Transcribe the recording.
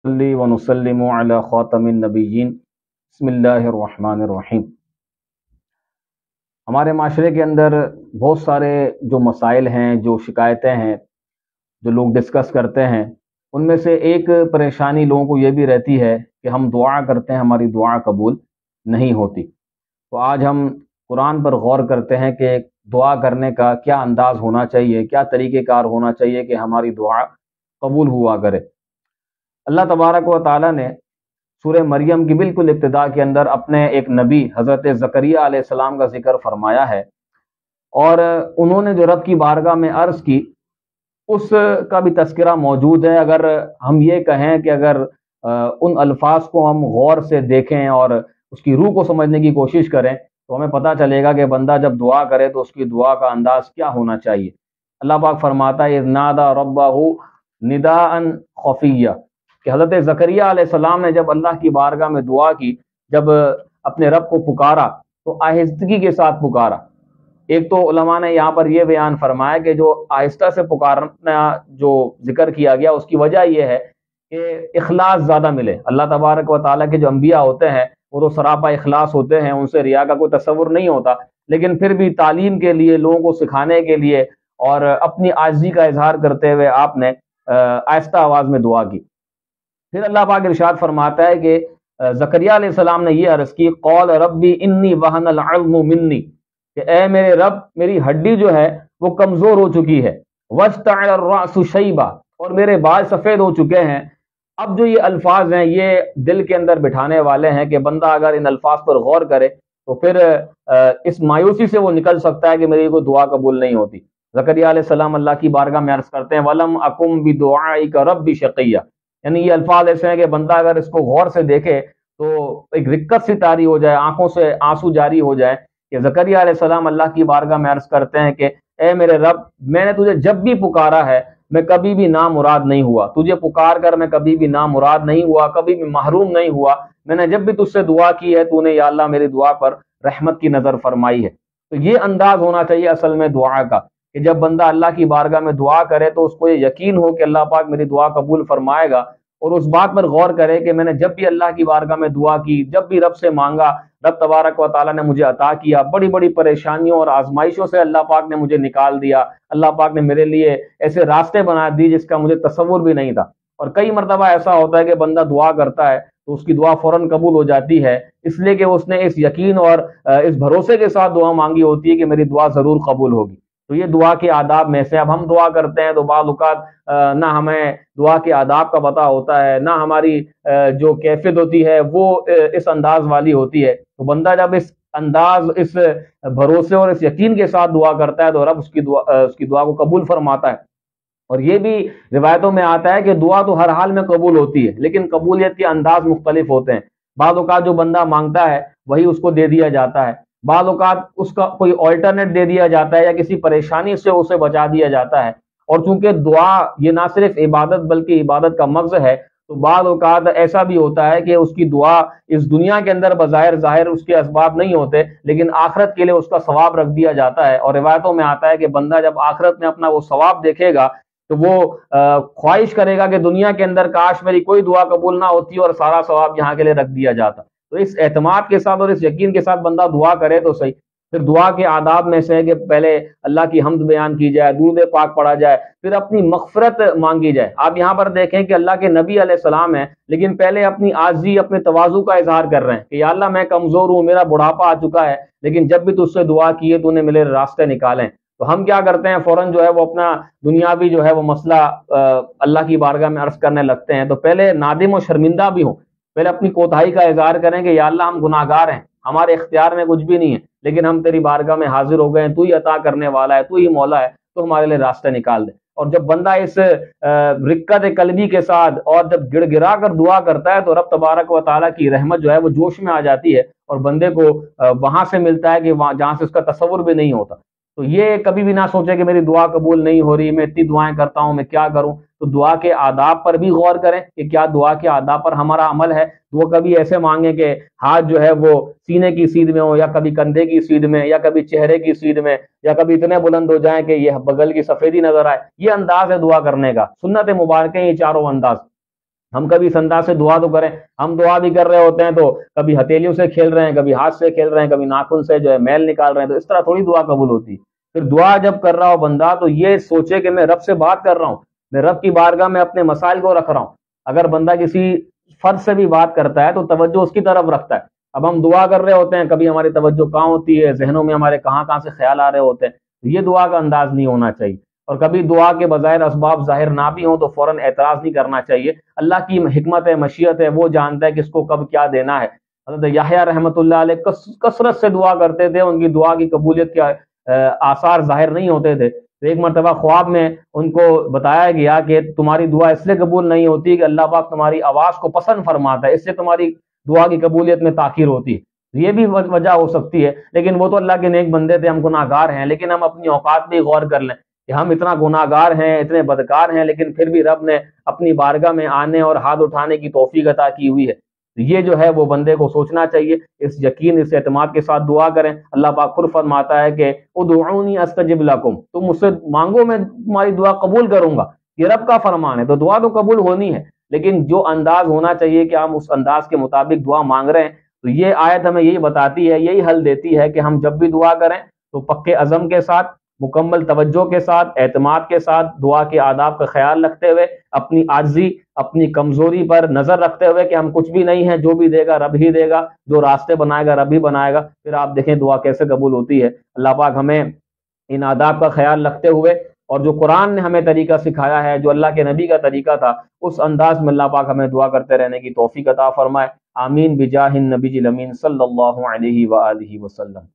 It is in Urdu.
نصلی و نسلم علی خاتم النبیین بسم اللہ الرحمن الرحیم۔ ہمارے معاشرے کے اندر بہت سارے جو مسائل ہیں، جو شکایتیں ہیں، جو لوگ ڈسکس کرتے ہیں، ان میں سے ایک پریشانی لوگوں کو یہ بھی رہتی ہے کہ ہم دعا کرتے ہیں، ہماری دعا قبول نہیں ہوتی۔ تو آج ہم قرآن پر غور کرتے ہیں کہ دعا کرنے کا کیا انداز ہونا چاہیے، کیا طریقہ کار ہونا چاہیے کہ ہماری دعا قبول ہوا کرے۔ اللہ تبارک و تعالیٰ نے سورہ مریم کی بالکل ابتدا کے اندر اپنے ایک نبی حضرت زکریا علیہ السلام کا ذکر فرمایا ہے، اور انہوں نے جو رب کی بارگاہ میں عرض کی اس کا بھی تذکرہ موجود ہے۔ اگر ہم یہ کہیں کہ اگر ان الفاظ کو ہم غور سے دیکھیں اور اس کی روح کو سمجھنے کی کوشش کریں تو ہمیں پتہ چلے گا کہ بندہ جب دعا کرے تو اس کی دعا کا انداز کیا ہونا چاہیے۔ اللہ پاک فرماتا ہے اذ نادى ربه نداء خفیہ، کہ حضرت زکریا علیہ السلام نے جب اللہ کی بارگاہ میں دعا کی، جب اپنے رب کو پکارا تو آہستگی کے ساتھ پکارا۔ ایک تو علماء نے یہاں پر یہ بیان فرمایا کہ جو آہستہ سے پکارنا جو ذکر کیا گیا اس کی وجہ یہ ہے کہ اخلاص زیادہ ملے۔ اللہ تبارک و تعالیٰ کے جو انبیاء ہوتے ہیں وہ تو سراپا اخلاص ہوتے ہیں، ان سے ریا کا کوئی تصور نہیں ہوتا، لیکن پھر بھی تعلیم کے لیے، لوگوں کو سکھانے کے لیے اور اپنی عاجزی کا اظہار کرتے ہوئے آپ نے آہستہ آواز میں دعا کی۔ پھر اللہ پاک ارشاد فرماتا ہے کہ زکریا علیہ السلام نے یہ عرض کی قال ربی انی وہن العظم منی، کہ اے میرے رب، میری ہڈی جو ہے وہ کمزور ہو چکی ہے، واشتعل الرأس شیبا، اور میرے بال سفید ہو چکے ہیں۔ اب جو یہ الفاظ ہیں یہ دل کے اندر بٹھانے والے ہیں کہ بندہ اگر ان الفاظ پر غور کرے تو پھر اس مایوسی سے وہ نکل سکتا ہے کہ میری کوئی دعا قبول نہیں ہوتی۔ زکریا علیہ السلام اللہ کی بارگاہ میں عرض کرتے ہیں وَلَمْ أَكُمْ بِدُعَائِكَ رَبِّ شَقِيًّا، یعنی یہ الفاظ ایسے ہیں کہ بندہ اگر اس کو غور سے دیکھے تو ایک رکت سی طاری ہو جائے، آنکھوں سے آنسو جاری ہو جائے کہ زکریا علیہ السلام اللہ کی بارگاہ میں عرض کرتے ہیں کہ اے میرے رب، میں نے تجھے جب بھی پکارا ہے میں کبھی بھی نامراد نہیں ہوا، تجھے پکار کر میں کبھی بھی نامراد نہیں ہوا، کبھی بھی محروم نہیں ہوا۔ میں نے جب بھی تجھ سے دعا کی ہے تو نے یا اللہ میری دعا پر رحمت کی نظر فرمائی ہے۔ تو یہ انداز ہونا چاہیے اصل میں دعا کا، کہ جب بندہ اللہ کی بارگاہ میں دعا کرے تو اس کو یہ یقین ہو کہ اللہ پاک میری دعا قبول فرمائے گا، اور اس بات پر غور کرے کہ میں نے جب بھی اللہ کی بارگاہ میں دعا کی، جب بھی رب سے مانگا، رب تبارک و تعالیٰ نے مجھے عطا کیا، بڑی بڑی پریشانیوں اور آزمائشوں سے اللہ پاک نے مجھے نکال دیا، اللہ پاک نے میرے لیے ایسے راستے بنا دی جس کا مجھے تصور بھی نہیں تھا۔ اور کئی مرتبہ ایسا ہوتا ہے کہ بندہ دعا کرتا ہے تو اس کی دعا فوراً قبول ہو جاتی ہے، اس لیے کہ اس نے اس یقین اور اس بھروسے کے ساتھ دعا مانگی ہوتی ہے کہ میری دعا ضرور قبول ہوگی۔ تو یہ دعا کے آداب میں سے اب ہم دعا کرتے ہیں تو بعض اوقات نہ ہمیں دعا کے آداب کا پتہ ہوتا ہے، نہ ہماری جو کیفیت ہوتی ہے وہ اس انداز والی ہوتی ہے۔ تو بندہ جب اس انداز، اس بھروسے اور اس یقین کے ساتھ دعا کرتا ہے تو رب اس کی دعا کو قبول فرماتا ہے۔ اور یہ بھی روایتوں میں آتا ہے کہ دعا تو ہر حال میں قبول ہوتی ہے، لیکن قبولیت کے انداز مختلف ہوتے ہیں۔ بعض اوقات جو بندہ مانگتا ہے وہی اس کو دے دیا جاتا ہے، بعض اوقات اس کا کوئی آلٹرنیٹ دے دیا جاتا ہے یا کسی پریشانی سے اسے بچا دیا جاتا ہے۔ اور چونکہ دعا یہ نہ صرف عبادت بلکہ عبادت کا مغز ہے، تو بعض اوقات ایسا بھی ہوتا ہے کہ اس کی دعا اس دنیا کے اندر بظاہر ظاہر اس کے اسباب نہیں ہوتے، لیکن آخرت کے لیے اس کا ثواب رکھ دیا جاتا ہے۔ اور روایتوں میں آتا ہے کہ بندہ جب آخرت میں اپنا وہ ثواب دیکھے گا تو وہ خواہش کرے گا کہ دنیا کے اندر کاش میری کوئی دعا قبول نہ ہوتی اور سارا ثواب یہاں کے لیے رکھ دیا جاتا۔ تو اس اعتماد کے ساتھ اور اس یقین کے ساتھ بندہ دعا کرے تو صحیح۔ پھر دعا کے آداب میں سے ہے کہ پہلے اللہ کی حمد بیان کی جائے، درود پاک پڑھا جائے، پھر اپنی مغفرت مانگی جائے۔ آپ یہاں پر دیکھیں کہ اللہ کے نبی علیہ السلام ہیں، لیکن پہلے اپنی عاجزی، اپنے تواضع کا اظہار کر رہے ہیں کہ یا اللہ میں کمزور ہوں، میرا بڑھاپا آ چکا ہے، لیکن جب بھی تجھ سے دعا کی ہے تو نے میرے راستے نکالے۔ تو ہم کیا کرتے ہیں، فوراً جو ہے وہ اپنا دنیاوی جو ہے وہ مسئلہ اللہ کی بارگاہ میں عرض کرنے لگتے ہیں۔ تو پہلے نادم و شرمندہ بھی ہوں، پہلے اپنی کوتاہی کا اظہار کریں کہ یا اللہ ہم گناہ گار ہیں، ہمارے اختیار میں کچھ بھی نہیں ہے، لیکن ہم تیری بارگاہ میں حاضر ہو گئے ہیں، تو ہی عطا کرنے والا ہے، تو ہی مولا ہے، تو ہمارے لیے راستے نکال دے۔ اور جب بندہ اس رکت قلبی کے ساتھ اور جب گڑ گڑا کر دعا کرتا ہے تو رب تبارک و تعالیٰ کی رحمت جو ہے وہ جوش میں آ جاتی ہے، اور بندے کو وہاں سے ملتا ہے کہ جہاں سے اس کا تصور بھی نہیں ہوتا۔ تو یہ کبھی بھی نہ سوچے کہ میری دعا قبول نہیں ہو رہی، میں اتنی دعائیں کرتا ہوں، میں کیا کروں۔ تو دعا کے آداب پر بھی غور کریں کہ کیا دعا کے آداب پر ہمارا عمل ہے۔ وہ کبھی ایسے مانگیں کہ ہاتھ جو ہے وہ سینے کی سیدھ میں ہو، یا کبھی کندھے کی سیدھ میں، یا کبھی چہرے کی سیدھ میں، یا کبھی اتنے بلند ہو جائیں کہ یہ بغل کی سفیدی نظر آئے۔ یہ انداز ہے دعا کرنے کا، سنت مبارکہ یہ چاروں انداز۔ ہم کبھی اس انداز سے دعا تو کریں، ہم دعا بھی کر رہے ہوتے ہیں تو کبھی ہتھیلیوں سے کھیل رہے ہیں، کبھی ہاتھ سے کھیل رہے ہیں، کبھی ناخن سے جو ہے میل نکال رہے ہیں، تو اس طرح تھوڑی دعا قبول ہوتی ہے۔ پھر دعا جب کر رہا ہو بندہ تو یہ سوچے کہ میں رب سے بات کر رہا ہوں، میں رب کی بارگاہ میں اپنے مسائل کو رکھ رہا ہوں۔ اگر بندہ کسی فرد سے بھی بات کرتا ہے تو توجہ اس کی طرف رکھتا ہے۔ اب ہم دعا کر رہے ہوتے ہیں، کبھی ہماری توجہ کہاں ہوتی ہے، ذہنوں میں ہمارے کہاں کہاں سے خیال آ رہے ہوتے ہیں، یہ دعا کا انداز نہیں ہونا چاہیے۔ اور کبھی دعا کے بظاہر اسباب ظاہر نہ بھی ہوں تو فوراً اعتراض نہیں کرنا چاہیے۔ اللہ کی حکمت ہے، مشیت ہے، وہ جانتا ہے کہ اس کو کب کیا دینا ہے۔ حضرت یحییٰ رحمۃ اللہ علیہ کثرت سے دعا کرتے تھے، ان کی دعا کی قبولیت کے آثار ظاہر نہیں ہوتے تھے۔ ایک مرتبہ خواب میں ان کو بتایا گیا کہ تمہاری دعا اس لیے قبول نہیں ہوتی کہ اللہ پاک تمہاری آواز کو پسند فرماتا ہے، اس سے تمہاری دعا کی قبولیت میں تاخیر ہوتی ہے۔ یہ بھی وجہ ہو سکتی ہے، لیکن وہ تو اللہ کے نیک بندے تھے، ہم گناہ گار ہیں۔ لیکن ہم اپنی اوقات بھی غور کر لیں کہ ہم اتنا گناہ گار ہیں، اتنے بدکار ہیں، لیکن پھر بھی رب نے اپنی بارگاہ میں آنے اور ہاتھ اٹھانے کی توفیق عطا کی ہوئی ہے۔ یہ جو ہے وہ بندے کو سوچنا چاہیے، اس یقین، اس اعتماد کے ساتھ دعا کریں۔ اللہ پاک خود فرماتا ہے کہ ادعونی استجب لکم، تم مجھ سے مانگو میں تمہاری دعا قبول کروں گا۔ یہ رب کا فرمان ہے، تو دعا تو قبول ہونی ہے، لیکن جو انداز ہونا چاہیے کہ ہم اس انداز کے مطابق دعا مانگ رہے ہیں۔ تو یہ آیت ہمیں یہی بتاتی ہے، یہی حل دیتی ہے کہ ہم جب بھی دعا کریں تو پکے عزم کے ساتھ، مکمل توجہ کے ساتھ، اعتماد کے ساتھ، دعا کے آداب کا خیال رکھتے ہوئے، اپنی عاجزی، اپنی کمزوری پر نظر رکھتے ہوئے کہ ہم کچھ بھی نہیں ہیں، جو بھی دے گا رب ہی دے گا، جو راستے بنائے گا رب ہی بنائے گا۔ پھر آپ دیکھیں دعا کیسے قبول ہوتی ہے۔ اللہ پاک ہمیں ان آداب کا خیال رکھتے ہوئے اور جو قرآن نے ہمیں طریقہ سکھایا ہے، جو اللہ کے نبی کا طریقہ تھا، اس انداز میں اللہ پاک ہمیں دعا کرتے رہنے کی توفیق عطا فرمائے۔ آمین بجاہ النبی الامین صلی اللہ علیہ وآلہ وسلم۔